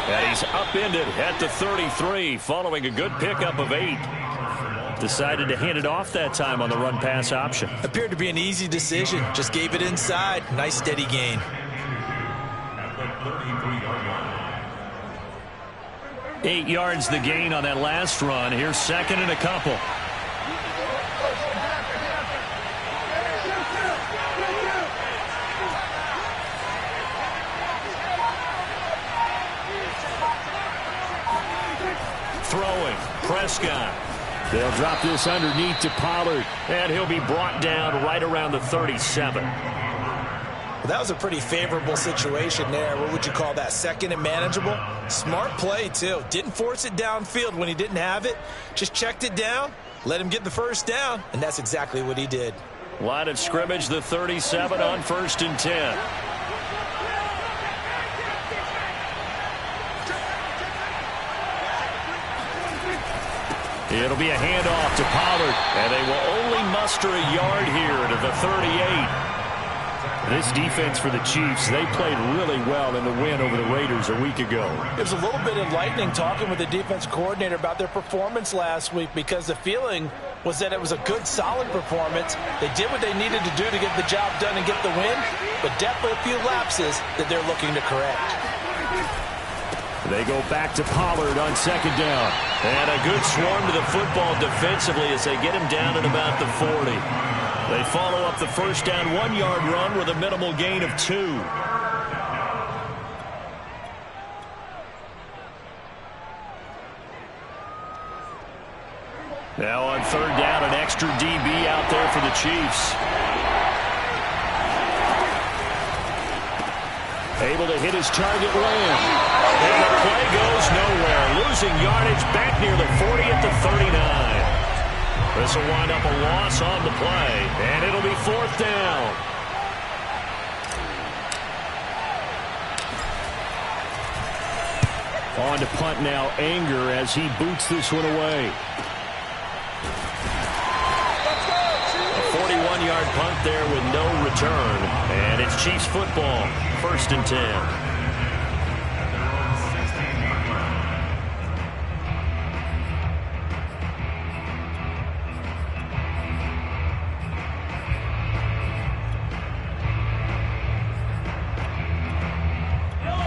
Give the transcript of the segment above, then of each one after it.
And he's upended at the 33 following a good pickup of 8. Decided to hand it off that time on the run-pass option. Appeared to be an easy decision. Just gave it inside. Nice steady gain. – 8 yards the gain on that last run. Here's second and a couple. Throwing, Prescott. They'll drop this underneath to Pollard, and he'll be brought down right around the 37. Well, that was a pretty favorable situation there. What would you call that? Second and manageable? Smart play, too. Didn't force it downfield when he didn't have it. Just checked it down, let him get the first down, and that's exactly what he did. Line of scrimmage, the 37 on 1st and 10. It'll be a handoff to Pollard, and they will only muster a yard here to the 38. This defense for the Chiefs, they played really well in the win over the Raiders a week ago. It was a little bit enlightening talking with the defense coordinator about their performance last week, because the feeling was that it was a good, solid performance. They did what they needed to do to get the job done and get the win, but definitely a few lapses that they're looking to correct. They go back to Pollard on second down. And a good swarm to the football defensively as they get him down at about the 40. They follow up the first down 1-yard run with a minimal gain of 2. Now on third down, an extra DB out there for the Chiefs. Able to hit his target Lamb. And the play goes nowhere. Losing yardage back near the 40 at the 39. This will wind up a loss on the play. And it'll be 4th down. On to punt now, Anger, as he boots this one away. A 41-yard punt there with no return. And it's Chiefs football. 1st and 10.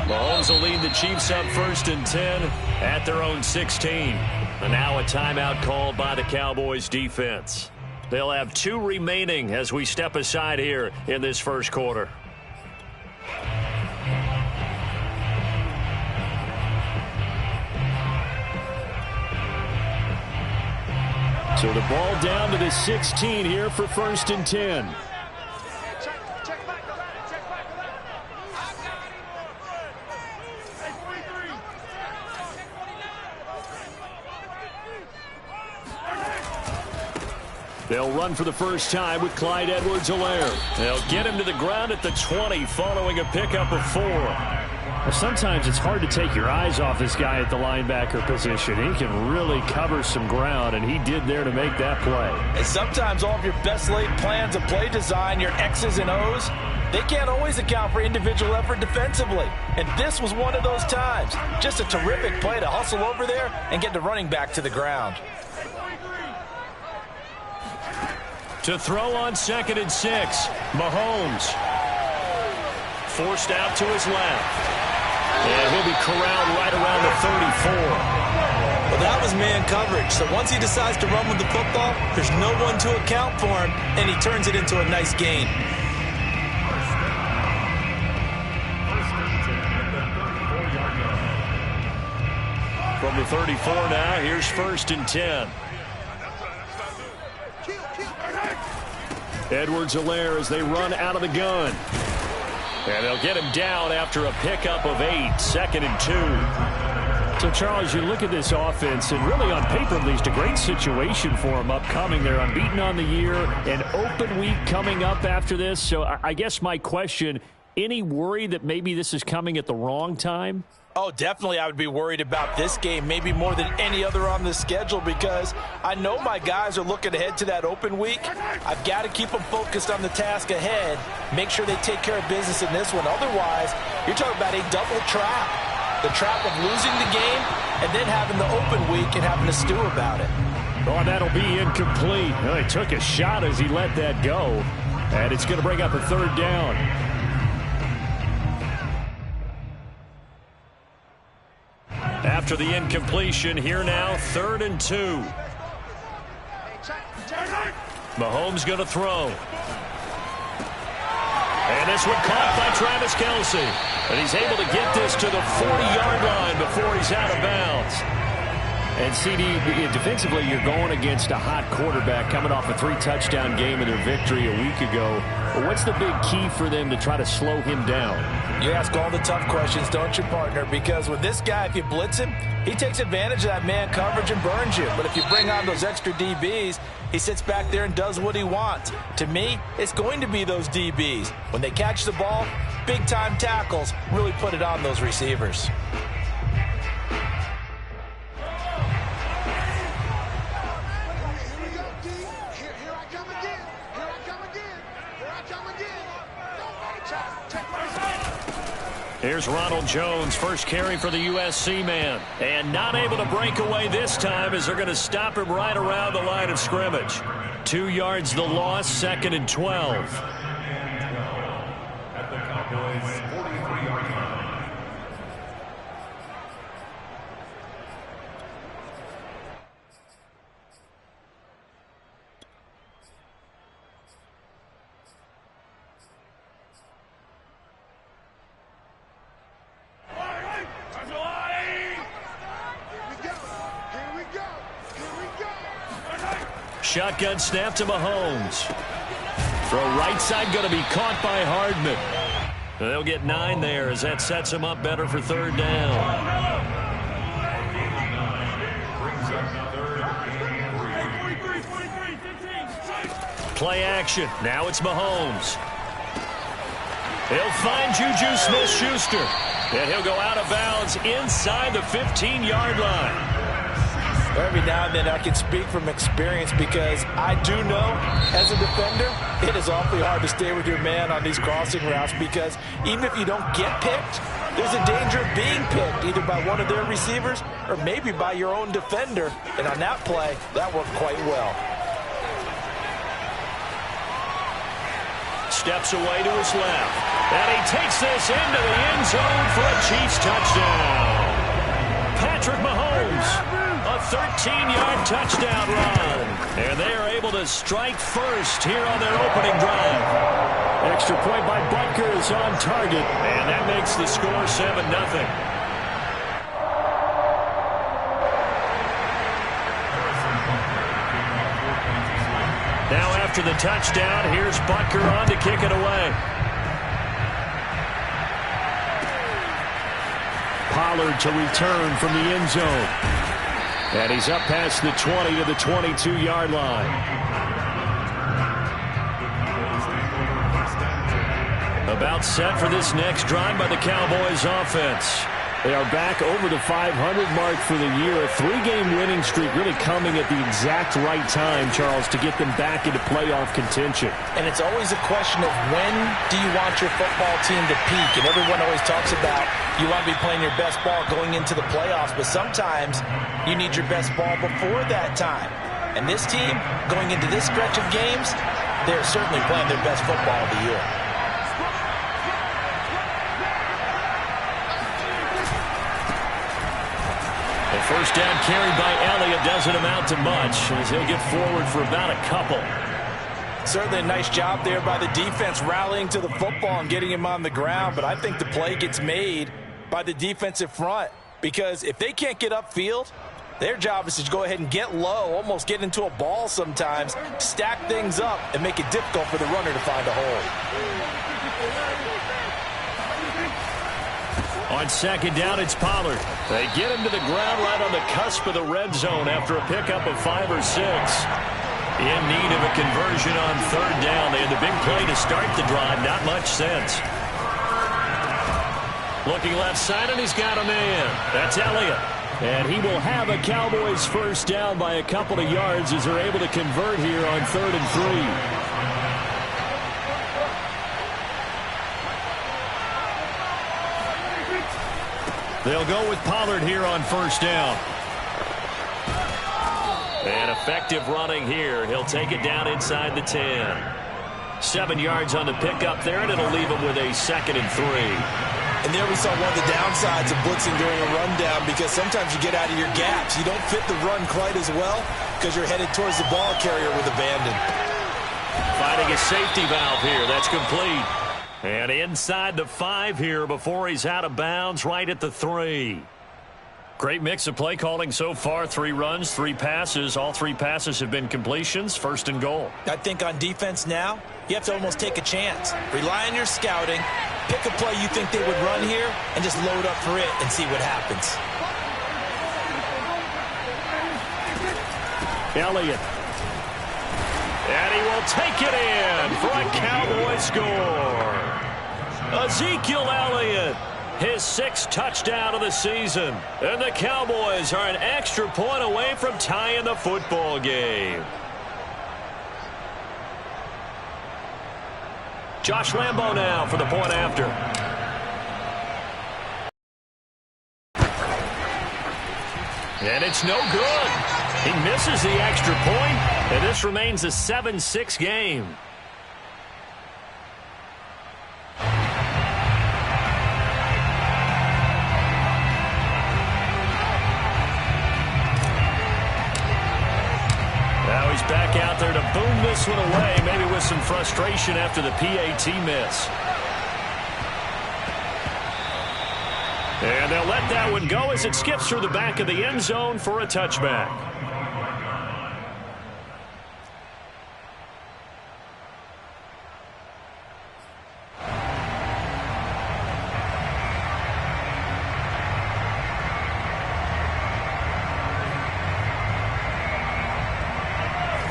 Mahomes will lead the Chiefs up 1st and 10 at their own 16. And now a timeout called by the Cowboys defense. They'll have 2 remaining as we step aside here in this first quarter. So the ball down to the 16 here for 1st and 10. They'll run for the first time with Clyde Edwards-Helaire. They'll get him to the ground at the 20 following a pickup of 4. Well, sometimes it's hard to take your eyes off this guy at the linebacker position. He can really cover some ground, and he did there to make that play. And sometimes all of your best laid plans of play design, your X's and O's, they can't always account for individual effort defensively. And this was one of those times. Just a terrific play to hustle over there and get the running back to the ground. To throw on 2nd and 6, Mahomes. Forced out to his left. And he'll be corralled right around the 34. Well, that was man coverage. So once he decides to run with the football, there's no one to account for him, and he turns it into a nice gain. From the 34 now, here's 1st and 10. Edwards-Helaire as they run out of the gun. And they'll get him down after a pickup of 8, 2nd and 2. So, Charles, you look at this offense, and really on paper at least, a great situation for them upcoming. They're unbeaten on the year, an open week coming up after this. So I guess my question, Any worry that maybe this is coming at the wrong time? Oh, definitely I would be worried about this game, maybe more than any other on the schedule, because I know my guys are looking ahead to that open week. I've got to keep them focused on the task ahead, make sure they take care of business in this one. Otherwise, you're talking about a double trap. The trap of losing the game and then having the open week and having to stew about it. Oh, that'll be incomplete. Well, he took a shot as he let that go, and it's going to bring up a third down. After the incompletion, here now, 3rd and 2. Mahomes going to throw. And this one caught by Travis Kelce. And he's able to get this to the 40-yard line before he's out of bounds. And, CD, defensively, you're going against a hot quarterback coming off a 3-touchdown game in their victory a week ago. What's the big key for them to try to slow him down? You ask all the tough questions, don't you, partner? Because with this guy, if you blitz him, he takes advantage of that man coverage and burns you. But if you bring on those extra DBs, he sits back there and does what he wants. To me, it's going to be those DBs. When they catch the ball, big-time tackles really put it on those receivers. Here's Ronald Jones, first carry for the USC man. And not able to break away this time as they're going to stop him right around the line of scrimmage. 2 yards the loss, 2nd and 12. At the Cowboys' 43-yard line. Shotgun snap to Mahomes. Throw right side going to be caught by Hardman. They'll get 9 there as that sets him up better for 3rd down. Play action. Now it's Mahomes. He'll find Juju Smith-Schuster. And he'll go out of bounds inside the 15-yard line. Every now and then I can speak from experience because I do know as a defender it is awfully hard to stay with your man on these crossing routes because even if you don't get picked, there's a danger of being picked either by one of their receivers or maybe by your own defender. And on that play, that worked quite well. Steps away to his left. And he takes this into the end zone for a Chiefs touchdown. Patrick Mahomes. A 13-yard touchdown run. And they are able to strike first here on their opening drive. Extra point by Butker is on target. And that makes the score 7-0. Now after the touchdown, here's Butker on to kick it away. Pollard to return from the end zone. And he's up past the 20 to the 22-yard line. About set for this next drive by the Cowboys offense. They are back over the 500 mark for the year. A 3-game winning streak really coming at the exact right time, Charles, to get them back into playoff contention. And it's always a question of when do you want your football team to peak? And everyone always talks about you want to be playing your best ball going into the playoffs, but sometimes you need your best ball before that time. And this team, going into this stretch of games, they're certainly playing their best football of the year. The first down carried by Elliott doesn't amount to much as he'll get forward for about a couple. Certainly a nice job there by the defense rallying to the football and getting him on the ground, but I think the play gets made by the defensive front because if they can't get upfield, their job is to go ahead and get low, almost get into a ball sometimes, stack things up, and make it difficult for the runner to find a hole. On second down, it's Pollard. They get him to the ground right on the cusp of the red zone after a pickup of 5 or 6. In need of a conversion on third down. They had the big play to start the drive. Not much sense. Looking left side, and he's got a man. That's Elliott. And he will have a Cowboys first down by a couple of yards as they're able to convert here on 3rd and 3. They'll go with Pollard here on first down. And effective running here. He'll take it down inside the 10. 7 yards on the pickup there, and it'll leave him with a 2nd and 3. And there we saw one of the downsides of blitzing during a rundown, because sometimes you get out of your gaps. You don't fit the run quite as well because you're headed towards the ball carrier with abandon. Finding a safety valve here. That's complete. And inside the 5 here before he's out of bounds, right at the 3. Great mix of play calling so far. 3 runs, 3 passes. All 3 passes have been completions. 1st and goal. I think on defense now, you have to almost take a chance. Rely on your scouting. Pick a play you think they would run here and just load up for it and see what happens. Elliott. And he will take it in for a Cowboy score. Ezekiel Elliott. His 6th touchdown of the season. And the Cowboys are an extra point away from tying the football game. Josh Lambo now for the point after. And it's no good. He misses the extra point, and this remains a 7-6 game. Now he's back out there to boom this one away, maybe with some frustration after the PAT miss. And they'll let that one go as it skips through the back of the end zone for a touchback.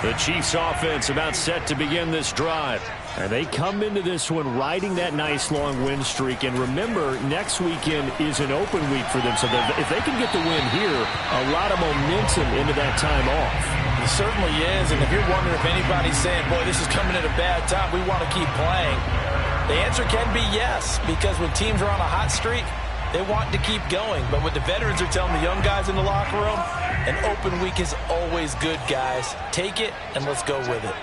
The Chiefs offense about set to begin this drive. And they come into this one riding that nice long win streak. And remember, next weekend is an open week for them. So if they can get the win here, a lot of momentum into that time off. It certainly is. And if you're wondering if anybody's saying, boy, this is coming at a bad time, we want to keep playing, the answer can be yes. Because when teams are on a hot streak, they want to keep going. But what the veterans are telling the young guys in the locker room, an open week is always good, guys. Take it, and let's go with it.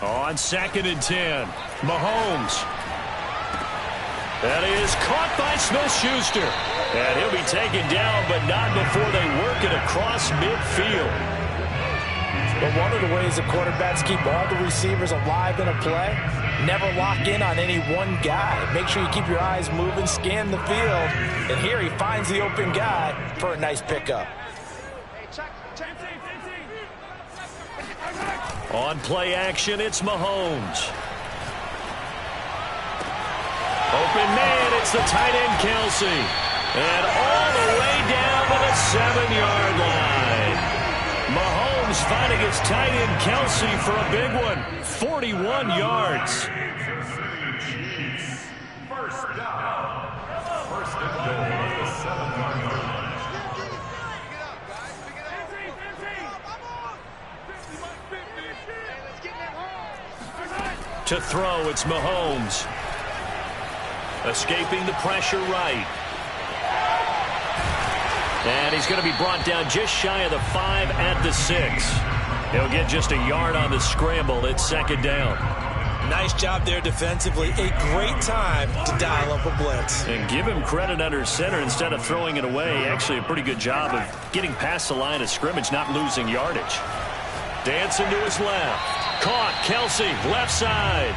On 2nd and 10, Mahomes. That is caught by Smith-Schuster. And he'll be taken down, but not before they work it across midfield. But one of the ways the quarterbacks keep all the receivers alive in a play, never lock in on any one guy. Make sure you keep your eyes moving, scan the field. And here he finds the open guy for a nice pickup. On play action, it's Mahomes. Open man, it's the tight end Kelsey. And all the way down to the 7-yard line. Mahomes finding his tight end Kelsey for a big one. 41 yards. First down. First and goal at the 7-yard line. To throw, it's Mahomes. Escaping the pressure right. And he's going to be brought down just shy of the 5 at the 6. He'll get just a yard on the scramble. It's 2nd down. Nice job there defensively. A great time to dial up a blitz. And give him credit under center instead of throwing it away. Actually, a pretty good job of getting past the line of scrimmage, not losing yardage. Dancing to his left. Caught, Kelsey, left side.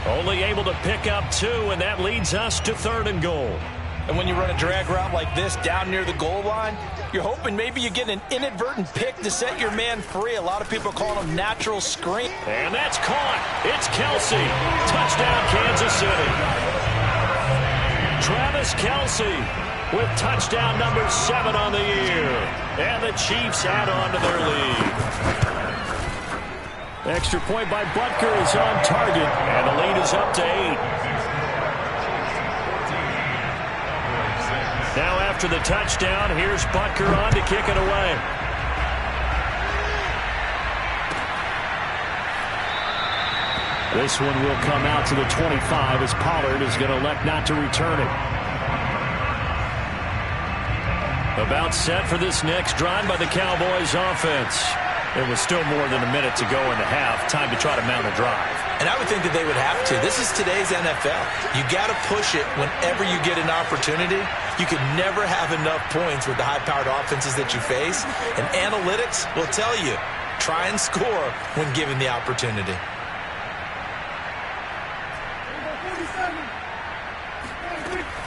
Only able to pick up 2, and that leads us to 3rd and goal. And when you run a drag route like this down near the goal line, you're hoping maybe you get an inadvertent pick to set your man free. A lot of people call them natural screen. And that's caught. It's Kelsey. Touchdown, Kansas City. Travis Kelsey with touchdown number 7 on the year. And the Chiefs add on to their lead. Extra point by Butker is on target, and the lead is up to 8. After the touchdown, here's Butker on to kick it away. This one will come out to the 25 as Pollard is going to elect not to return it. About set for this next drive by the Cowboys offense. It was still more than a minute to go in the half. Time to try to mount a drive. And I would think that they would have to. This is today's NFL. You got to push it whenever you get an opportunity. You can never have enough points with the high-powered offenses that you face. And analytics will tell you, try and score when given the opportunity.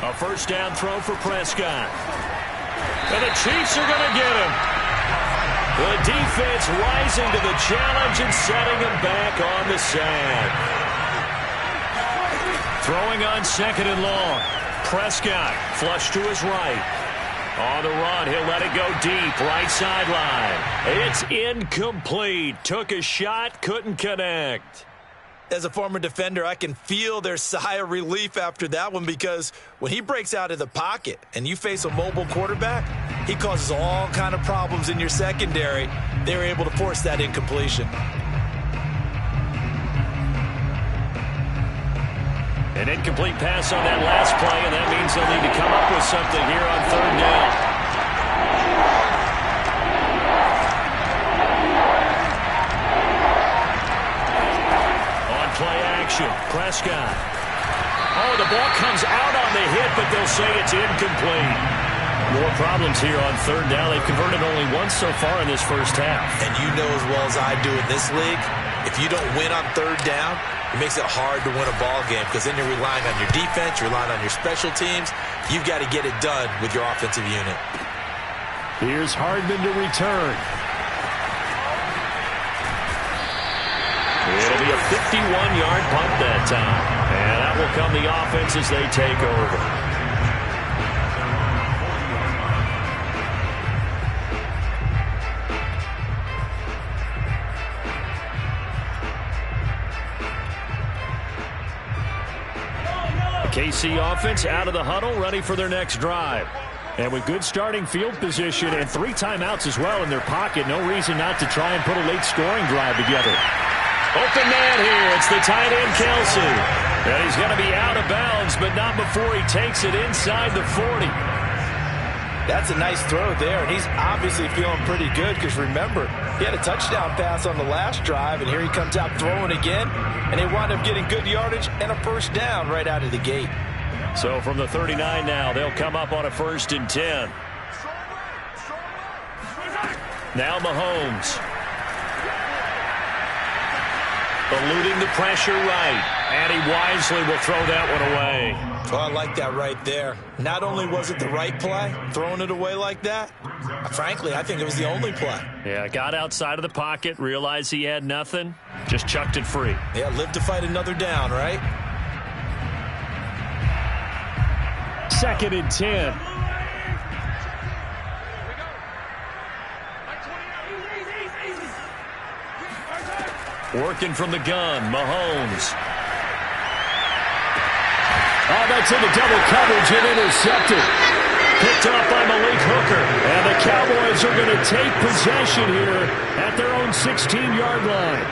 A first down throw for Prescott. And the Chiefs are going to get him. The defense rising to the challenge and setting him back on the sack. Throwing on second and long. Prescott flush to his right. On the run, he'll let it go deep, right sideline. It's incomplete. Took a shot, couldn't connect. As a former defender, I can feel their sigh of relief after that one, because when he breaks out of the pocket and you face a mobile quarterback, he causes all kind of problems in your secondary. They were able to force that incompletion. An incomplete pass on that last play, and that means they'll need to come up with something here on third down. Play action. Prescott. Oh, the ball comes out on the hit, but they'll say it's incomplete. More problems here on third down. They've converted only once so far in this first half. And you know as well as I do in this league, if you don't win on third down, it makes it hard to win a ball game, because then you're relying on your defense, you're relying on your special teams. You've got to get it done with your offensive unit. Here's Hardman to return. It'll be a 51-yard punt that time. And that will come the offense as they take over. The KC offense out of the huddle, ready for their next drive. And with good starting field position and 3 timeouts as well in their pocket, no reason not to try and put a late scoring drive together. Open man here. It's the tight end, Kelsey. And he's going to be out of bounds, but not before he takes it inside the 40. That's a nice throw there, and he's obviously feeling pretty good, because remember, he had a touchdown pass on the last drive, and here he comes out throwing again, and they wind up getting good yardage and a first down right out of the gate. So from the 39 now, they'll come up on a 1st and 10. Now Mahomes. Eluding the pressure right. And he wisely will throw that one away. Oh, I like that right there. Not only was it the right play, throwing it away like that, frankly, I think it was the only play. Yeah, got outside of the pocket, realized he had nothing, just chucked it free. Yeah, live to fight another down, right? 2nd and 10. Working from the gun, Mahomes. Oh, that's into double coverage and intercepted. Picked up by Malik Hooker. And the Cowboys are going to take possession here at their own 16-yard line.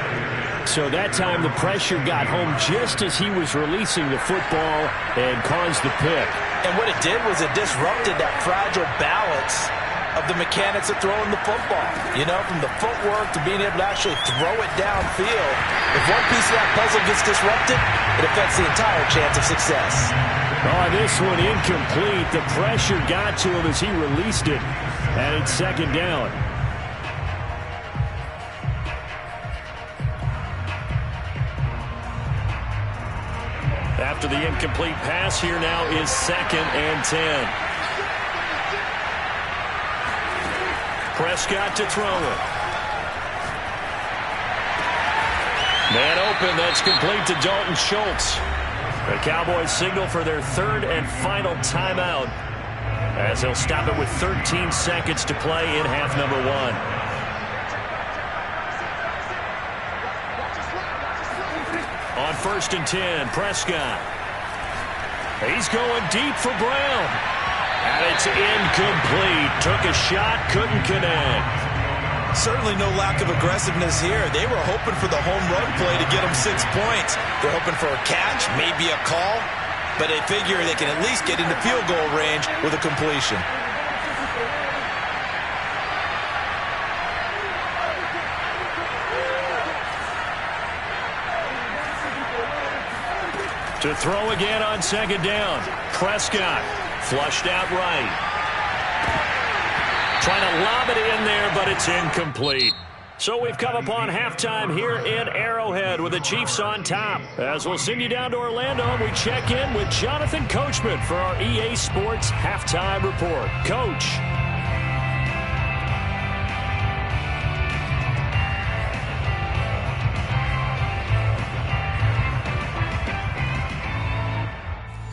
So that time the pressure got home just as he was releasing the football and caused the pick. And what it did was it disrupted that fragile balance of the mechanics of throwing the football. You know, from the footwork to being able to actually throw it downfield. If one piece of that puzzle gets disrupted, it affects the entire chance of success. Oh, this one incomplete. The pressure got to him as he released it. And it's 2nd down. After the incomplete pass, here now is 2nd and 10. Prescott to throw it. Man open, that's complete to Dalton Schultz. The Cowboys signal for their 3rd and final timeout, as they'll stop it with 13 seconds to play in half number 1. On 1st and 10, Prescott. He's going deep for Brown. And it's incomplete. Took a shot, couldn't connect. Certainly no lack of aggressiveness here. They were hoping for the home run play to get them 6 points. They're hoping for a catch, maybe a call, but they figure they can at least get into field goal range with a completion. To throw again on second down. Prescott flushed out right. Trying to lob it in there, but it's incomplete. So we've come upon halftime here in Arrowhead with the Chiefs on top. As we'll send you down to Orlando, and we check in with Jonathan Coachman for our EA Sports Halftime Report. Coach.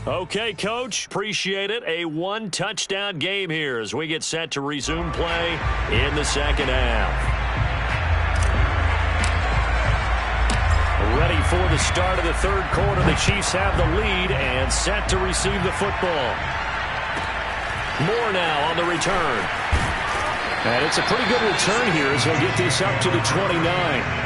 Okay, Coach, appreciate it. A one-touchdown game here as we get set to resume play in the second half. Ready for the start of the third quarter. The Chiefs have the lead and set to receive the football. Moore now on the return. And it's a pretty good return here as he'll get this up to the 29.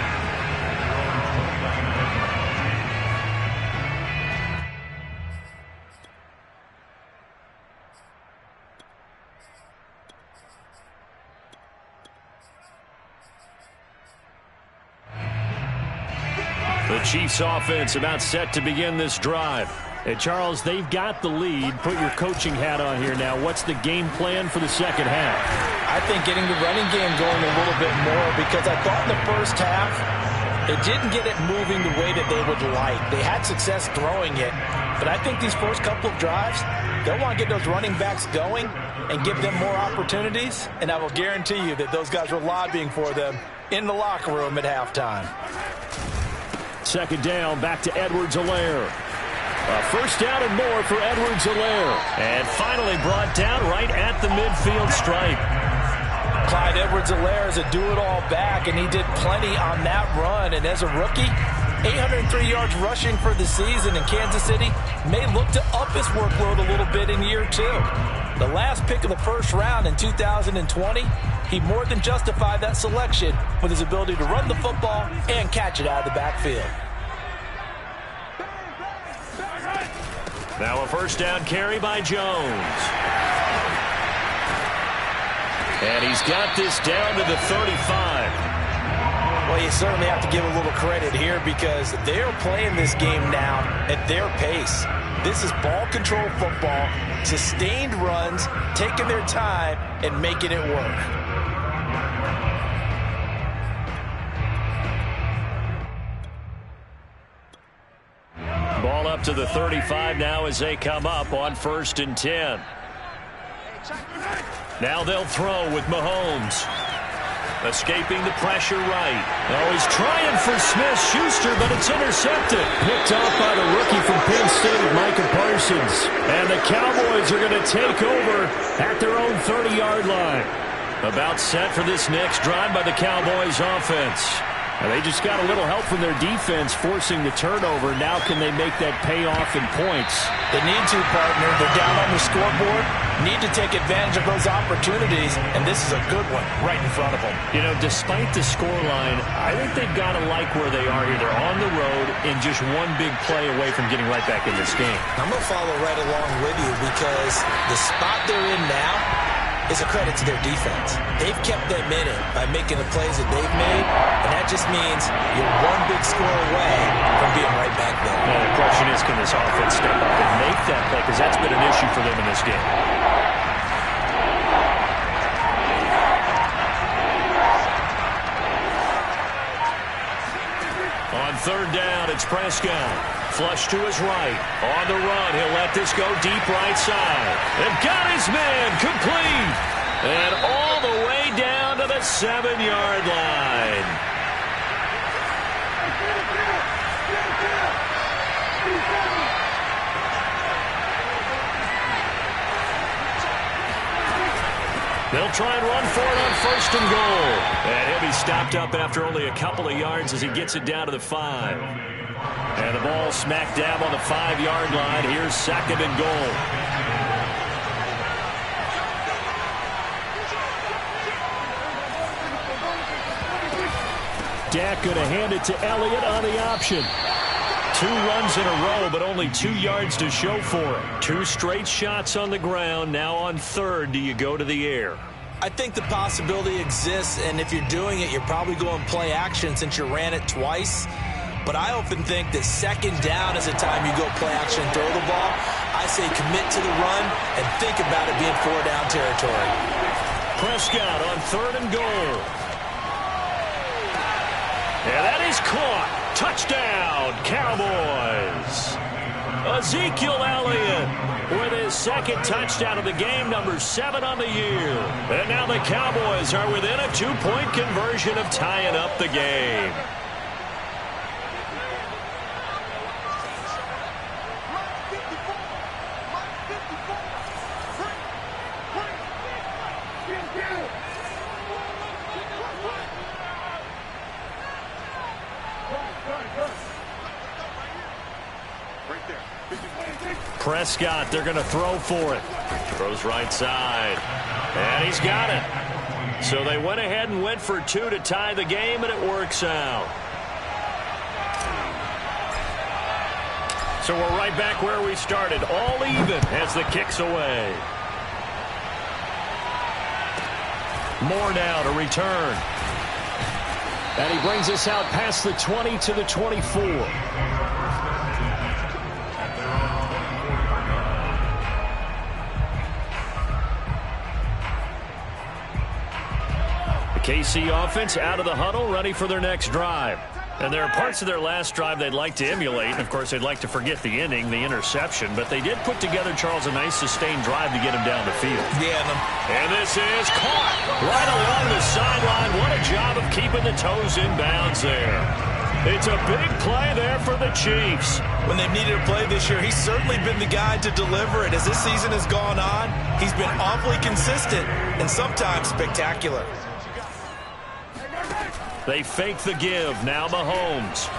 The Chiefs offense about set to begin this drive. And Charles, they've got the lead. Put your coaching hat on here now. What's the game plan for the second half? I think getting the running game going a little bit more, because I thought in the first half it didn't get it moving the way that they would like. They had success throwing it, but I think these first couple of drives, they'll want to get those running backs going and give them more opportunities, and I will guarantee you that those guys were lobbying for them in the locker room at halftime. Second down, back to Edwards-Helaire. First down and more for Edwards-Helaire. And finally brought down right at the midfield stripe. Clyde Edwards-Helaire is a do-it-all back, and he did plenty on that run. And as a rookie, 803 yards rushing for the season in Kansas City may look to up his workload a little bit in year two. The last pick of the first round in 2020, he more than justified that selection with his ability to run the football and catch it out of the backfield. Now a first down carry by Jones. And he's got this down to the 35. Well, you certainly have to give a little credit here because they're playing this game now at their pace. This is ball control football, sustained runs, taking their time and making it work. Ball up to the 35 now as they come up on 1st and 10. Now they'll throw with Mahomes. Escaping the pressure right. Oh, he's trying for Smith-Schuster, but it's intercepted. Picked off by the rookie from Penn State, Micah Parsons. And the Cowboys are going to take over at their own 30-yard line. About set for this next drive by the Cowboys offense. And they just got a little help from their defense forcing the turnover. Now can they make that pay off in points? They need to, partner. They're down on the scoreboard. Need to take advantage of those opportunities, and this is a good one right in front of them. You know, despite the scoreline, I think they've got to like where they are here. They're on the road and just one big play away from getting right back in this game. I'm going to follow right along with you because the spot they're in now is a credit to their defense. They've kept them in it by making the plays that they've made, and that just means you're one big score away from being right back there. Now, the question is, can this offense step up and make that play? Because that's been an issue for them in this game. On third down, it's Prescott. Flush to his right. On the run, he'll let this go deep right side. And got his man complete. And all the way down to the 7-yard line. They'll try and run for it on 1st and goal. And he'll be stopped up after only a couple of yards as he gets it down to the 5. And the ball smack dab on the 5-yard line. Here's 2nd and goal. Dak going to hand it to Elliott on the option. 2 runs in a row, but only 2 yards to show for it. 2 straight shots on the ground. Now on third, do you go to the air? I think the possibility exists, and if you're doing it, you're probably going play action since you ran it twice. But I often think that second down is the time you go play action and throw the ball. I say commit to the run and think about it being 4-down territory. Prescott on third and goal. And that is caught. Touchdown, Cowboys. Ezekiel Elliott with his second touchdown of the game, number 7 on the year. And now the Cowboys are within a 2-point conversion of tying up the game. Prescott, they're going to throw for it. Throws right side. And he's got it. So they went ahead and went for 2 to tie the game, and it works out. So we're right back where we started. All even as the kick's away. Moore now to return. And he brings us out past the 20 to the 24. KC offense out of the huddle, ready for their next drive. And there are parts of their last drive they'd like to emulate. And, of course, they'd like to forget the inning, the interception. But they did put together, Charles, a nice sustained drive to get him down the field. Yeah, and this is caught right along the sideline. What a job of keeping the toes in bounds there. It's a big play there for the Chiefs. When they've needed a play this year, he's certainly been the guy to deliver it. As this season has gone on, he's been awfully consistent and sometimes spectacular. They fake the give. Now Mahomes.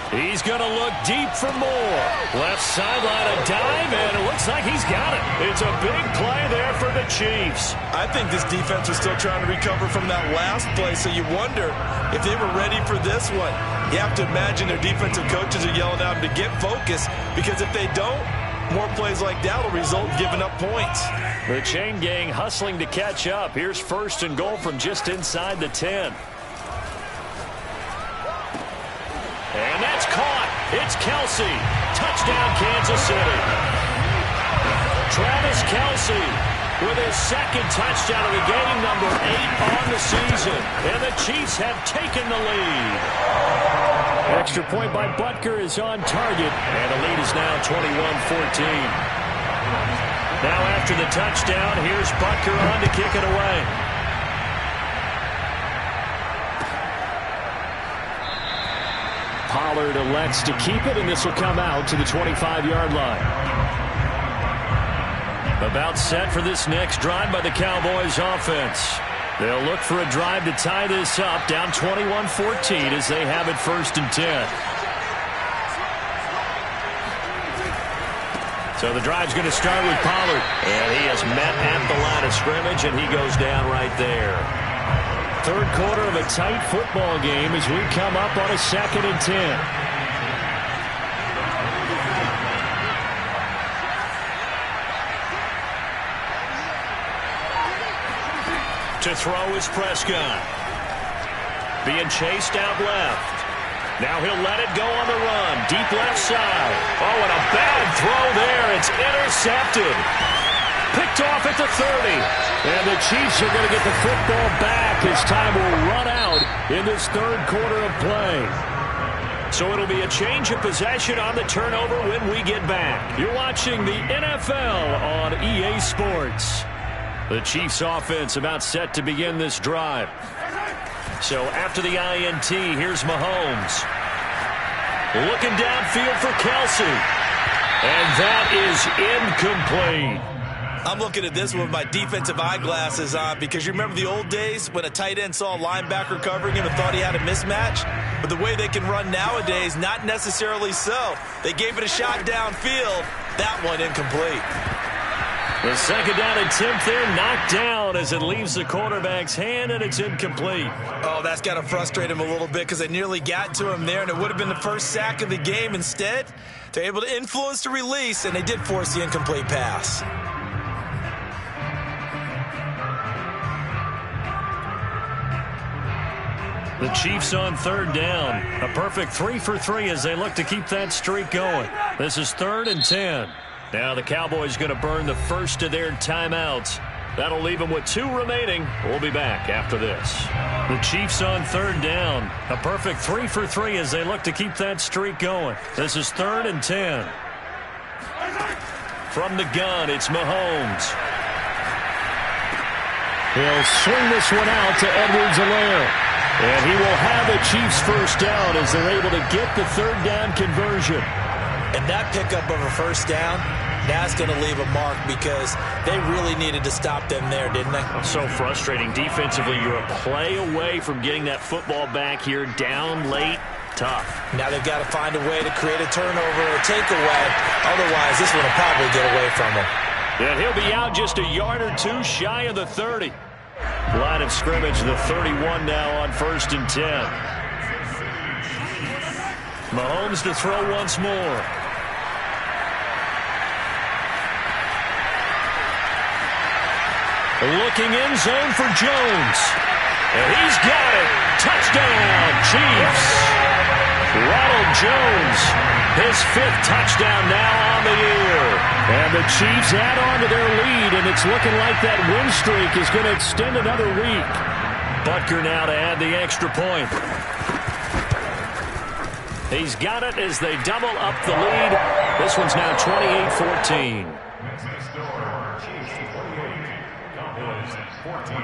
He's going to look deep for more. Left sideline, a dive, and it looks like he's got it. It's a big play there for the Chiefs. I think this defense was still trying to recover from that last play, so you wonder if they were ready for this one. You have to imagine their defensive coaches are yelling at them to get focused, because if they don't, more plays like that will result in giving up points. The chain gang hustling to catch up. Here's first and goal from just inside the 10. And that's caught. It's Kelce. Touchdown, Kansas City. Travis Kelce with his second touchdown of the game, number 8 on the season. And the Chiefs have taken the lead. Extra point by Butker is on target. And the lead is now 21-14. Now after the touchdown, here's Butker on to kick it away. Pollard elects to keep it, and this will come out to the 25-yard line. About set for this next drive by the Cowboys offense. They'll look for a drive to tie this up, down 21-14 as they have it first and 10. So the drive's going to start with Pollard. And he is met at the line of scrimmage, and he goes down right there. Third quarter of a tight football game as we come up on a 2nd and 10. To throw is Prescott. Being chased out left. Now he'll let it go on the run. Deep left side. Oh, and a bad throw there. It's intercepted. Picked off at the 30. And the Chiefs are going to get the football back as time will run out in this third quarter of play. So it'll be a change of possession on the turnover when we get back. You're watching the NFL on EA Sports. The Chiefs offense about set to begin this drive. So after the INT, here's Mahomes. Looking downfield for Kelce. And that is incomplete. I'm looking at this one with my defensive eyeglasses on, because you remember the old days when a tight end saw a linebacker covering him and thought he had a mismatch? But the way they can run nowadays, not necessarily so. They gave it a shot downfield. That one incomplete. The second down attempt there knocked down as it leaves the quarterback's hand, and it's incomplete. Oh, that's got to frustrate him a little bit because they nearly got to him there, and it would have been the first sack of the game. Instead, they're able to influence the release, and they did force the incomplete pass. The Chiefs on third down. A perfect 3 for 3 as they look to keep that streak going. This is 3rd and 10. Now the Cowboys going to burn the first of their timeouts. That'll leave them with 2 remaining. We'll be back after this. The Chiefs on third down. A perfect 3 for 3 as they look to keep that streak going. This is 3rd and 10. From the gun, it's Mahomes. He'll swing this one out to Edwards-Helaire. And he will have a Chiefs first down as they're able to get the third down conversion. And that pickup of a first down, that's going to leave a mark because they really needed to stop them there, didn't they? So frustrating. Defensively, you're a play away from getting that football back here down late. Tough. Now they've got to find a way to create a turnover or takeaway. Otherwise, this one will probably get away from them. And he'll be out just a yard or 2 shy of the 30. Line of scrimmage, the 31 now on 1st and 10. Mahomes to throw once more. Looking end zone for Jones. And he's got it. Touchdown, Chiefs. Ronald Jones, his 5th touchdown now on the year. And the Chiefs add on to their lead, and it's looking like that win streak is going to extend another week. Butker now to add the extra point. He's got it as they double up the lead. This one's now 28-14. Next score, Chiefs 28, Cowboys 14.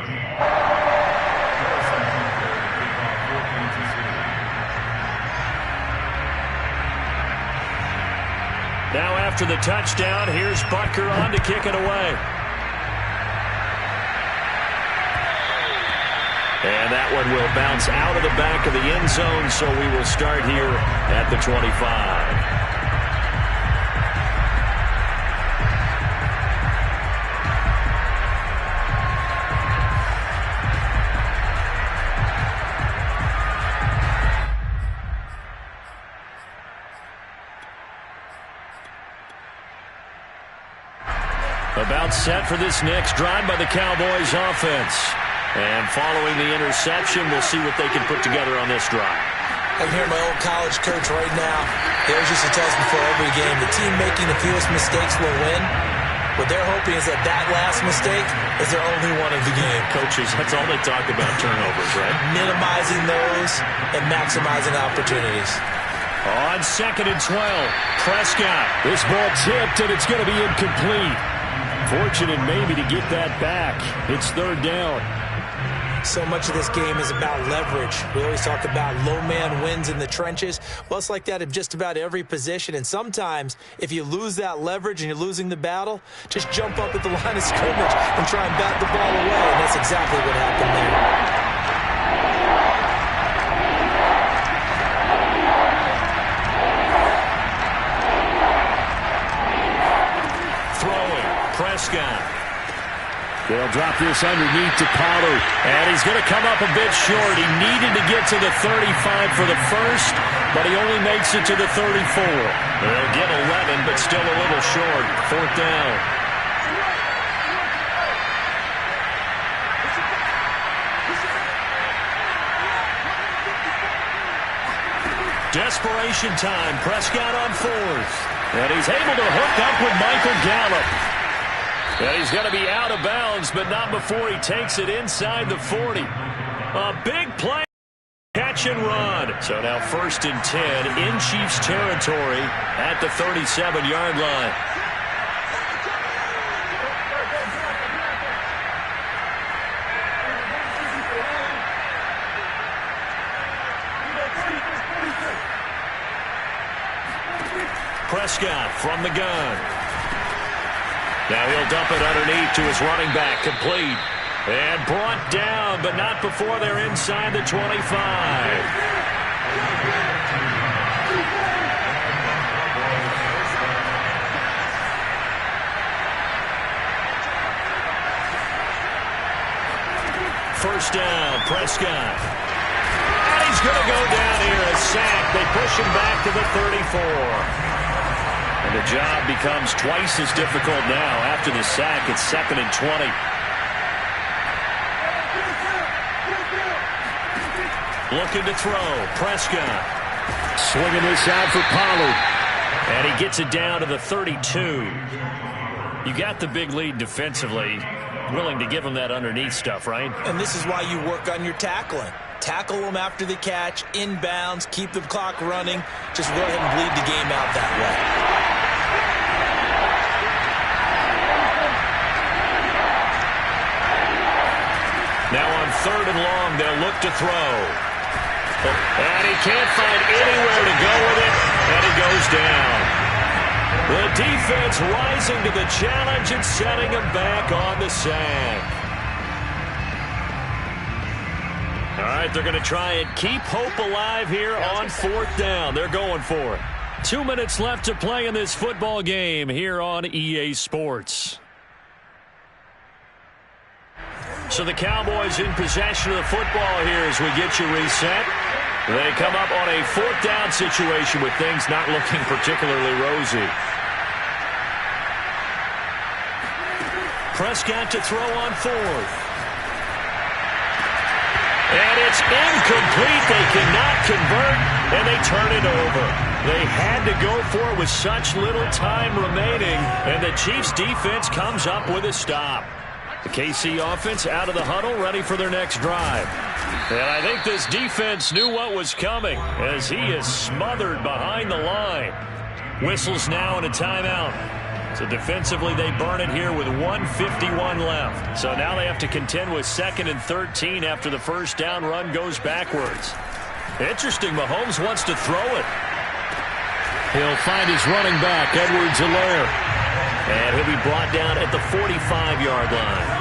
Now after the touchdown, here's Butker on to kick it away. And that one will bounce out of the back of the end zone, so we will start here at the 25. About set for this next drive by the Cowboys offense. And following the interception, we'll see what they can put together on this drive. I'm here my old college coach right now. He always used to tell us before every game, the team making the fewest mistakes will win. What they're hoping is that last mistake is their only one of the game. Coaches, that's all they talk about, turnovers, right? Minimizing those and maximizing opportunities. On 2nd and 12, Prescott. This ball tipped, and it's going to be incomplete. Fortunate maybe to get that back. It's 3rd down. So much of this game is about leverage. We always talk about low man wins in the trenches. Well, it's like that in just about every position. And sometimes, if you lose that leverage and you're losing the battle, just jump up at the line of scrimmage and try and bat the ball away. And that's exactly what happened there. Prescott. They'll drop this underneath to Pollard. And he's going to come up a bit short. He needed to get to the 35 for the first, but he only makes it to the 34. They'll get 11, but still a little short. 4th down. Desperation time. Prescott on 4th. And he's able to hook up with Michael Gallup. And he's going to be out of bounds, but not before he takes it inside the 40. A big play, catch and run. So now 1st and 10 in Chiefs territory at the 37-yard line. Prescott from the gun. Now he'll dump it underneath to his running back, complete. And brought down, but not before they're inside the 25. first down. Prescott. And he's going to go down here. A sack. They push him back to the 34. And the job becomes twice as difficult now. After the sack, it's 2nd and 20. Looking to throw. Prescott. Swinging this out for Pollard. And he gets it down to the 32. You got the big lead defensively. Willing to give him that underneath stuff, right? And this is why you work on your tackling. Tackle them after the catch, inbounds, keep the clock running. Just go ahead and bleed the game out that way. Now on 3rd and long, they'll look to throw. And he can't find anywhere to go with it, and he goes down. The defense rising to the challenge and setting him back on the sack. All right, they're going to try and keep hope alive here on 4th down. They're going for it. 2 minutes left to play in this football game here on EA Sports. So the Cowboys in possession of the football here as we get you reset. They come up on a 4th down situation with things not looking particularly rosy. Prescott to throw on 4th. And it's incomplete. They cannot convert, and they turn it over. They had to go for it with such little time remaining, and the Chiefs' defense comes up with a stop. The KC offense out of the huddle, ready for their next drive. And I think this defense knew what was coming as he is smothered behind the line. Whistles now and a timeout. So defensively, they burn it here with 1:51 left. So now they have to contend with 2nd and 13 after the first down run goes backwards. Interesting, Mahomes wants to throw it. He'll find his running back, Edwards-Helaire. And he'll be brought down at the 45-yard line.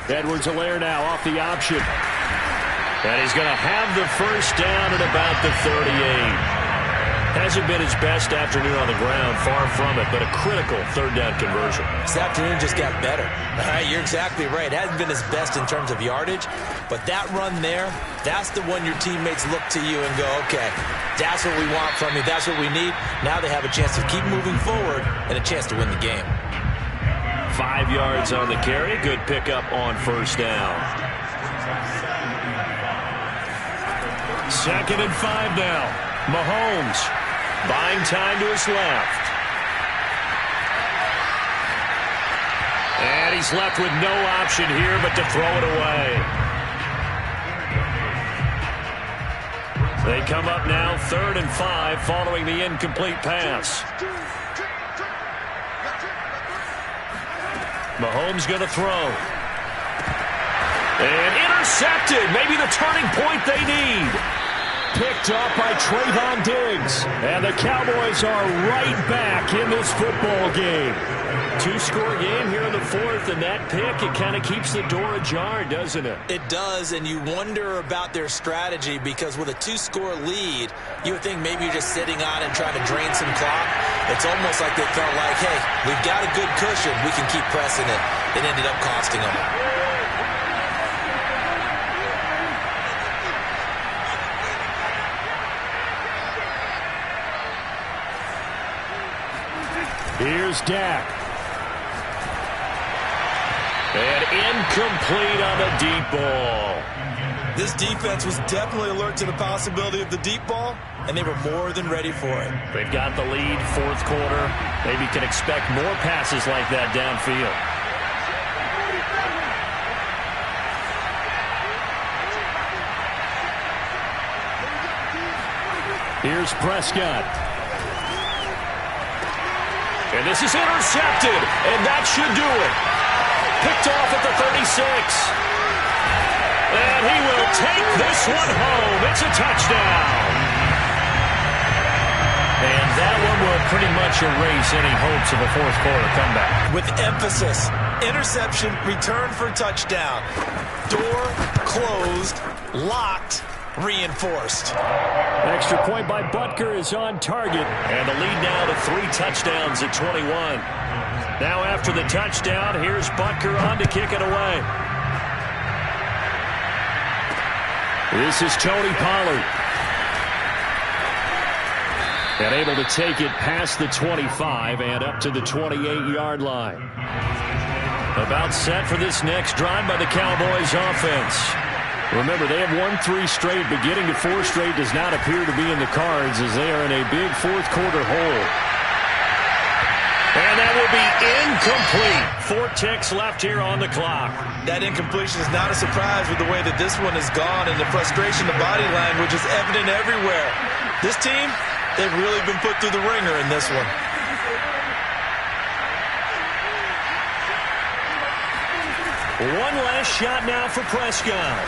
Edwards-Helaire now off the option. And he's going to have the first down at about the 38. Hasn't been his best afternoon on the ground, far from it, but a critical 3rd down conversion. This afternoon just got better. All right, you're exactly right. It hasn't been his best in terms of yardage, but that run there, that's the one your teammates look to you and go, okay, that's what we want from you. That's what we need. Now they have a chance to keep moving forward and a chance to win the game. 5 yards on the carry. Good pickup on first down. 2nd and 5 now. Mahomes buying time to his left. And he's left with no option here but to throw it away. They come up now 3rd and 5 following the incomplete pass. Mahomes going to throw. And intercepted. Maybe the turning point they need. Picked up by Trayvon Diggs. And the Cowboys are right back in this football game. 2-score game here in the 4th, and that pick, it kind of keeps the door ajar, doesn't it? It does, and you wonder about their strategy because with a 2-score lead, you would think maybe you're just sitting on and trying to drain some clock. It's almost like they felt like, hey, we've got a good cushion. We can keep pressing it. It ended up costing them. Here's Dak. And incomplete on the deep ball. This defense was definitely alert to the possibility of the deep ball, and they were more than ready for it. They've got the lead, 4th quarter. Maybe can expect more passes like that downfield. Here's Prescott. And this is intercepted, and that should do it. Picked off at the 36. And he will take this one home. It's a touchdown. And that one will pretty much erase any hopes of a 4th quarter comeback. With emphasis, interception, return for touchdown. Door closed, locked, reinforced. Extra point by Butker is on target. And the lead now to 3 touchdowns at 21. Now after the touchdown, here's Butker on to kick it away. This is Tony Pollard. And able to take it past the 25 and up to the 28-yard line. About set for this next drive by the Cowboys offense. Remember, they have won 3 straight, but getting to 4 straight does not appear to be in the cards as they are in a big fourth-quarter hole. And that will be incomplete. 4 ticks left here on the clock. That incompletion is not a surprise with the way that this one has gone, and the frustration, the body language is evident everywhere. This team, they've really been put through the ringer in this one. One last shot now for Prescott.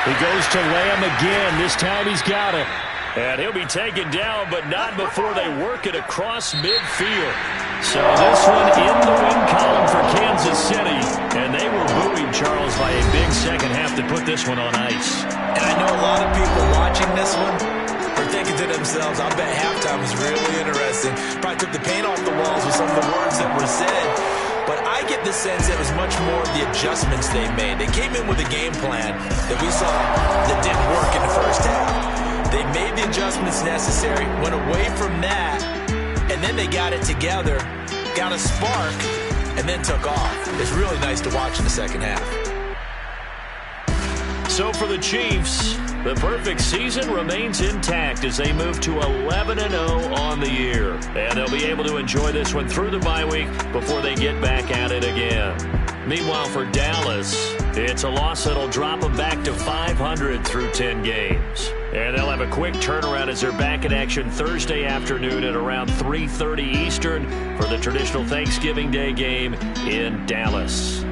He goes to Lamb again. This time he's got it. And he'll be taken down, but not before they work it across midfield. So this one in the win column for Kansas City. And they were booing Charles by a big second half to put this one on ice. And I know a lot of people watching this one are thinking to themselves, I bet halftime was really interesting. Probably took the paint off the walls with some of the words that were said. But I get the sense it was much more of the adjustments they made. They came in with a game plan that we saw that didn't work in the first half. They made the adjustments necessary, went away from that, and then they got it together, got a spark, and then took off. It's really nice to watch in the second half. So for the Chiefs, the perfect season remains intact as they move to 11-0 on the year. And they'll be able to enjoy this one through the bye week before they get back at it again. Meanwhile, for Dallas, it's a loss that'll drop them back to 500 through 10 games. And they'll have a quick turnaround as they're back in action Thursday afternoon at around 3:30 Eastern for the traditional Thanksgiving Day game in Dallas.